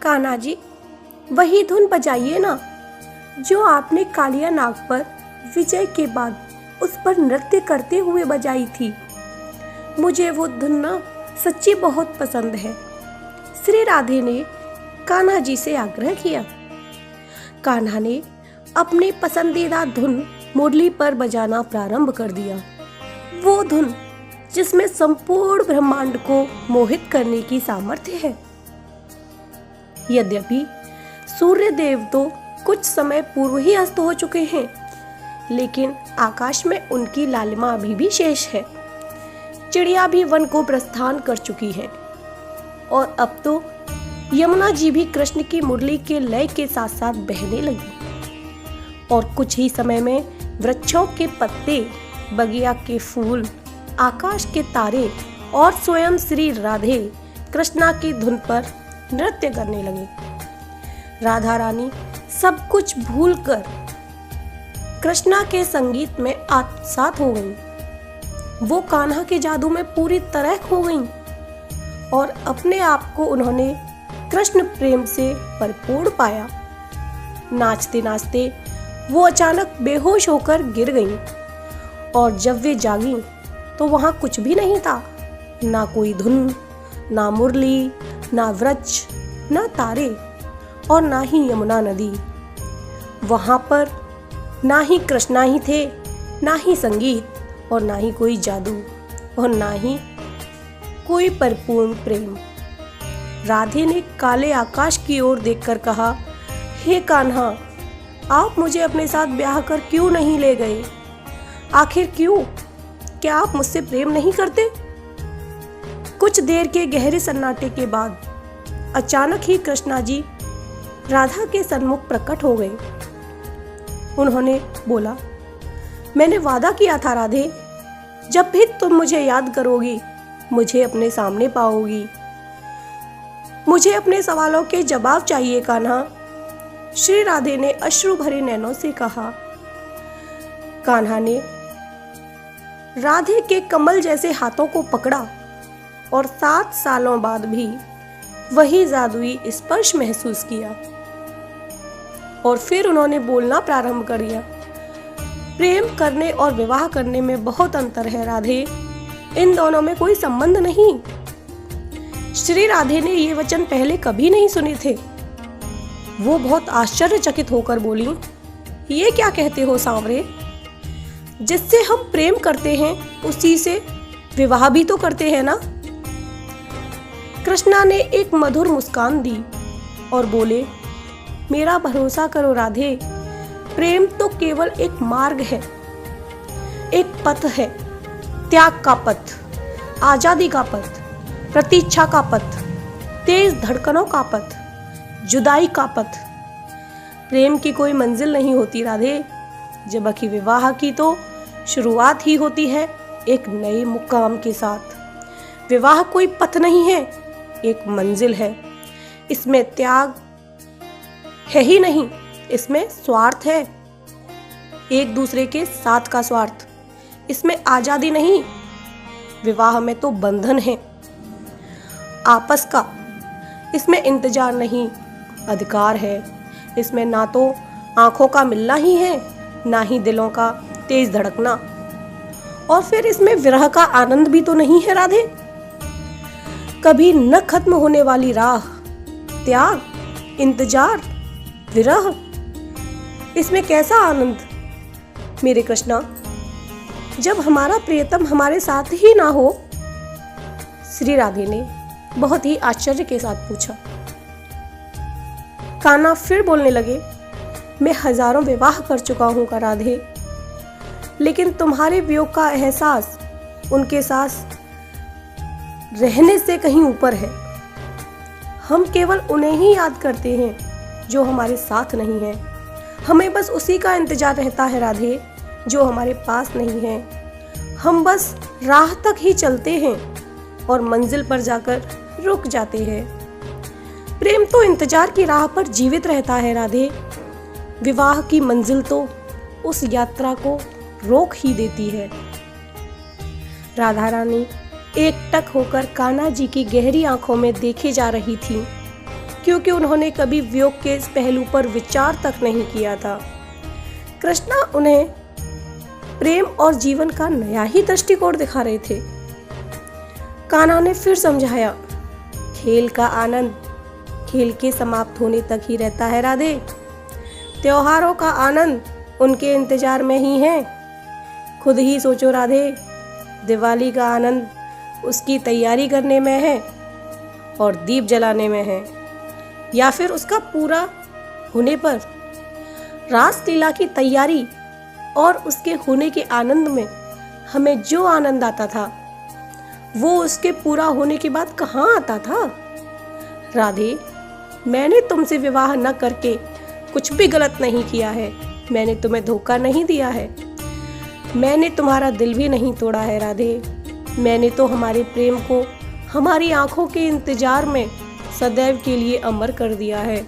कान्हा जी, वही धुन बजाइए ना जो आपने कालिया नाग पर विजय के बाद उस पर नृत्य करते हुए बजाई थी। मुझे वो धुन ना सच्ची बहुत पसंद है। श्री राधे ने कान्हा जी से आग्रह किया। कान्हा ने अपनी पसंदीदा धुन मुरली पर बजाना प्रारंभ कर दिया। वो धुन जिसमें संपूर्ण ब्रह्मांड को मोहित करने की सामर्थ्य है। यद्यपि सूर्य देव तो कुछ समय पूर्व ही अस्त हो चुके हैं, लेकिन आकाश में उनकी लालिमा अभी भी शेष है। चिड़िया भी वन को प्रस्थान कर चुकी है और अब तो यमुना जी भी कृष्ण की मुरली के लय के साथ साथ बहने लगी और कुछ ही समय में वृक्षों के पत्ते, बगिया के फूल, आकाश के तारे और स्वयं श्री राधे कृष्णा की धुन पर नृत्य करने लगे। राधा रानी सब कुछ भूलकर कृष्णा के संगीत में आत्मसात हो गईं। वो कान्हा के जादू में पूरी तरह खो गईं और अपने आप को उन्होंने कृष्ण प्रेम से भरपूर पाया। नाचते नाचते वो अचानक बेहोश होकर गिर गईं और जब वे जागीं तो वहां कुछ भी नहीं था। ना कोई धुन, ना मुरली, ना वृक्ष, ना तारे और ना ही यमुना नदी। वहां पर ना ही कृष्णा ही थे, ना ही संगीत और ना ही कोई जादू और ना ही कोई परिपूर्ण प्रेम। राधे ने काले आकाश की ओर देखकर कहा, हे कान्हा, आप मुझे अपने साथ ब्याह कर क्यों नहीं ले गए? आखिर क्यों? क्या आप मुझसे प्रेम नहीं करते? कुछ देर के गहरे सन्नाटे के बाद अचानक ही कृष्णा जी राधा के सन्मुख प्रकट हो गए। उन्होंने बोला, मैंने वादा किया था राधे, जब भी तुम मुझे याद करोगी, मुझे अपने सामने पाओगी। मुझे अपने सवालों के जवाब चाहिए कान्हा। श्री राधे ने अश्रु भरे नैनों से कहा। कान्हा ने राधे के कमल जैसे हाथों को पकड़ा और 7 सालों बाद भी वही जादुई स्पर्श महसूस किया और फिर उन्होंने बोलना प्रारंभ कर दिया। प्रेम करने और विवाह करने में बहुत अंतर है राधे, इन दोनों में कोई संबंध नहीं। श्री राधे ने ये वचन पहले कभी नहीं सुने थे। वो बहुत आश्चर्यचकित होकर बोली, ये क्या कहते हो सांवरे? जिससे हम प्रेम करते हैं उसी से विवाह भी तो करते हैं ना? कृष्णा ने एक मधुर मुस्कान दी और बोले, मेरा भरोसा करो राधे, प्रेम तो केवल एक मार्ग है, एक पथ है, त्याग का पथ, आजादी का पथ, प्रतीक्षा का पथ, तेज धड़कनों का पथ, जुदाई का पथ। प्रेम की कोई मंजिल नहीं होती राधे, जबकि विवाह की तो शुरुआत ही होती है एक नए मुकाम के साथ। विवाह कोई पथ नहीं है, एक मंजिल है। इसमें त्याग है ही नहीं, इसमें स्वार्थ है, एक दूसरे के साथ का स्वार्थ। इसमें आजादी नहीं, विवाह में तो बंधन है आपस का। इसमें इंतजार नहीं, अधिकार है। इसमें ना तो आंखों का मिलना ही है, ना ही दिलों का तेज धड़कना। और फिर इसमें विरह का आनंद भी तो नहीं है राधे। कभी न खत्म होने वाली राह, त्याग, इंतजार, विरह, इसमें कैसा आनंद मेरे कृष्णा, जब हमारा प्रियतम हमारे साथ ही ना हो? श्री राधे ने बहुत ही आश्चर्य के साथ पूछा। कान्हा फिर बोलने लगे, मैं हजारों विवाह कर चुका हूं का राधे, लेकिन तुम्हारे वियोग का एहसास उनके साथ रहने से कहीं ऊपर है। हम केवल उन्हें ही याद करते हैं जो हमारे साथ नहीं है। हमें बस उसी का इंतजार रहता है राधे जो हमारे पास नहीं है। हम बस राह तक ही चलते हैं और मंजिल पर जाकर रुक जाते हैं। प्रेम तो इंतजार की राह पर जीवित रहता है राधे। विवाह की मंजिल तो उस यात्रा को रोक ही देती है। राधा रानी एकटक होकर कान्हा जी की गहरी आंखों में देखे जा रही थी। क्योंकि उन्होंने कभी वियोग के इस पहलू पर विचार तक नहीं किया था। कृष्णा उन्हें प्रेम और जीवन का नया ही दृष्टिकोण दिखा रहे थे। कान्हा ने फिर समझाया, खेल का आनंद खेल के समाप्त होने तक ही रहता है राधे। त्योहारों का आनंद उनके इंतजार में ही है। खुद ही सोचो राधे, दिवाली का आनंद उसकी तैयारी करने में है और दीप जलाने में है, या फिर उसका पूरा होने पर। रास लीला की तैयारी और उसके होने के आनंद में हमें जो आनंद आता था वो उसके पूरा होने के बाद कहाँ आता था। राधे, मैंने तुमसे विवाह न करके कुछ भी गलत नहीं किया है। मैंने तुम्हें धोखा नहीं दिया है। मैंने तुम्हारा दिल भी नहीं तोड़ा है राधे। मैंने तो हमारे प्रेम को हमारी आंखों के इंतजार में सदैव के लिए अमर कर दिया है।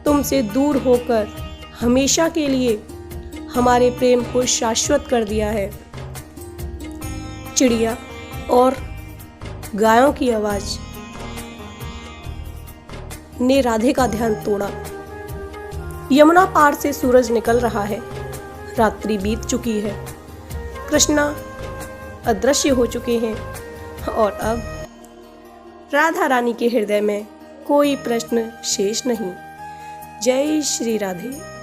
तुमसे दूर होकर हमेशा के लिए हमारे प्रेम को शाश्वत कर दिया है। चिड़िया और गायों की आवाज ने राधे का ध्यान तोड़ा। यमुना पार से सूरज निकल रहा है। रात्रि बीत चुकी है। कृष्णा अदृश्य हो चुके हैं और अब राधा रानी के हृदय में कोई प्रश्न शेष नहीं। जय श्री राधे।